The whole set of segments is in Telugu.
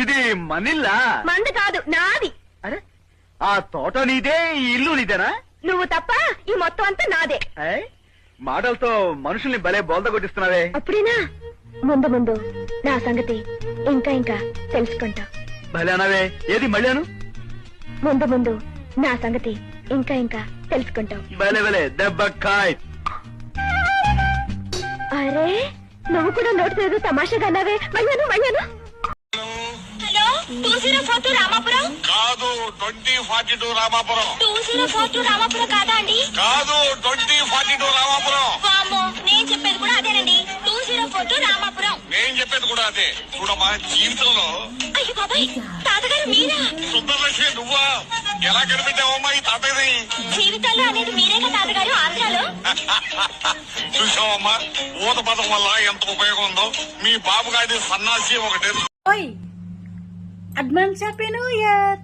ఇది మనిల్లా? మంది కాదు, నాది. అరే, ఆ తోట నీదే, ఈ ఇల్లు నీదేనా? నువ్వు తప్ప ఈ మొత్తం అంతా నాదే. మాటలతో మనుషుల్ని భలే బోల్త కొట్టిస్తున్నావే. అప్పుడేనా? ముందు ముందు నా సంగతి ఇంకా ఇంకా తెలుసుకుంటా. భలే అనవే. ఏది మళ్ళాను? ముందు ముందు నా సంగతి ఇంకా ఇంకా తెలుసుకుంటావు. భలే భలే దెబ్బకాయ్. అరే, నువ్వు కూడా నోటి లేదు తమాషాగా అన్నావే. మళ్ళాను మళ్ళాను. హలో, 2042 రామాపురం కాదు, 2042 రామాపురం. 2042 రామాపురం కాదా అండి? కాదు, 2042 రామాపురం. వామ్మో, నేను చెప్పేది కూడా అదేనండి. 2042 రామాపురం. నేను చెప్పేది కూడా అదే. చూడమ్మా, జీవితంలో. అయ్యో బాబాయ్, తాతగారు మీరా? సుందరలక్ష్మి నువ్వా? ఎలా కనిపెట్టావమ్మా ఈ తాతయ్యని? జీవితంలో అనేది మీరేగా తాతగారు, ఆంధ్రాలో. చూసావమ్మా, ఊత పదం వల్ల ఎంత ఉపయోగం ఉందో. మీ బాబు గారి సన్నాసి ఒకటి. Advance happy new year.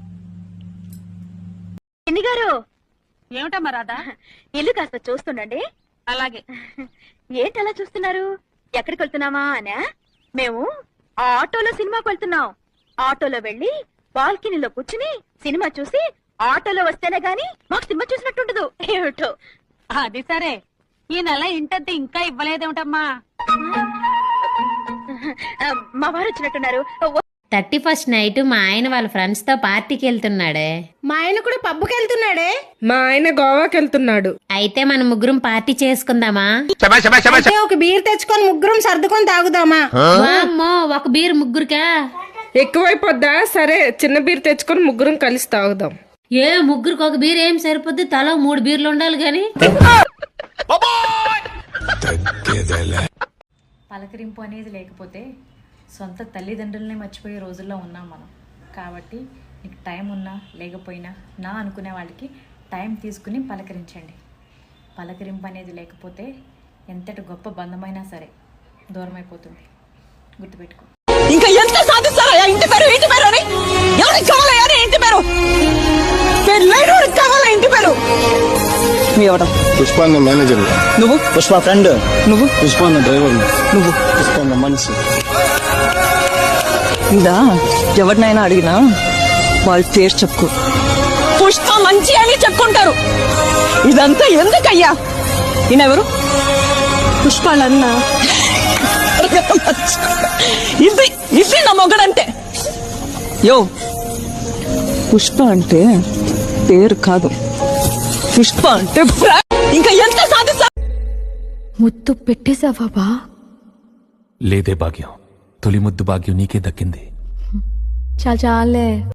ఎన్ని గారు? ఏమిటమ్మా రాధా? ఇల్లు కాస్త చూస్తుండండి. అలాగే. ఏంటి అలా చూస్తున్నారు? ఎక్కడికి వెళ్తున్నామా అనా? మేము ఆటోలో సినిమాకి వెళ్తున్నాం. ఆటోలో వెళ్లి బాల్కనీలో కూర్చుని సినిమా చూసి ఆటోలో వస్తేనే గాని మాకు సినిమా చూసినట్టుండదు. ఏమిటో. అది సరే, ఈ నెల ఇంటద్దు ఇంకా ఇవ్వలేదేమిటమ్మా? మా వారు వచ్చినట్టున్నారు. 31st నైట్ మా ఆయన వాళ్ళ ఫ్రెండ్స్ తో పార్టీకి వెళ్తున్నాడే. మా ఆయన కూడా పబ్బుకి వెళ్తున్నాడే. మా ఆయన గోవాకి వెళ్తున్నాడు. అయితే మనం ముగ్గురం పార్టీ చేసుకుందామా? అయితే ఒక బీర్ తెచ్చుకొని ముగ్గురం సర్దుకొని తాగుదామా? వామ్మో, ఒక బీర్ ముగ్గురికా? ఎక్కువైపోద్దా? సరే, చిన్న బీర్ తెచ్చుకొని ముగ్గురం కలిసి తాగుదాం. ఏ ముగ్గురికి ఒక బీర్ ఏం సరిపోద్ది? తల 3 బీర్లు ఉండాలి గాని. పలకరింపు అనేది లేకపోతే సొంత తల్లిదండ్రులనే మర్చిపోయే రోజుల్లో ఉన్నాం మనం. కాబట్టి నీకు టైం ఉన్నా లేకపోయినా నా అనుకునే వాళ్ళకి టైం తీసుకుని పలకరించండి. పలకరింపు అనేది లేకపోతే ఎంతటి గొప్ప బంధమైనా సరే దూరం అయిపోతుంది. గుర్తుపెట్టుకో. ఇంకా ఎంత సాధిస్తారా? ఇంటి పేరు ఇంటి పేరు అని ఎవరికి కావాలా? ఇంటి పేరు కావాలా? ఇంటి పేరు పుష్పాన్న మేనేజర్. నువ్వు? పుష్ప ఫ్రెండ్. నువ్వు? పుష్పాన్న డ్రైవర్. నువ్వు? పుష్పాన్న మనిషి. ఇదా ఎవరినైనా అడిగినా వాళ్ళ పేరు చెప్పుకో. పుష్ప మంచి అని చెప్పుకుంటారు. ఇదంతా ఎందుకయ్యా? ఈయనెవరు? పుష్పాలన్నా. ఇది ఇది నా మొగడంటే. యో, పుష్ప అంటే పేరు కాదు, పుష్ప అంటే ఇంకా ఎంత సాధిస్తా. ముద్దు పెట్టేశావా బా? లేదే భాగ్యం, తొలి ముద్దు భాగ్యం నీకే దక్కింది. చాలే.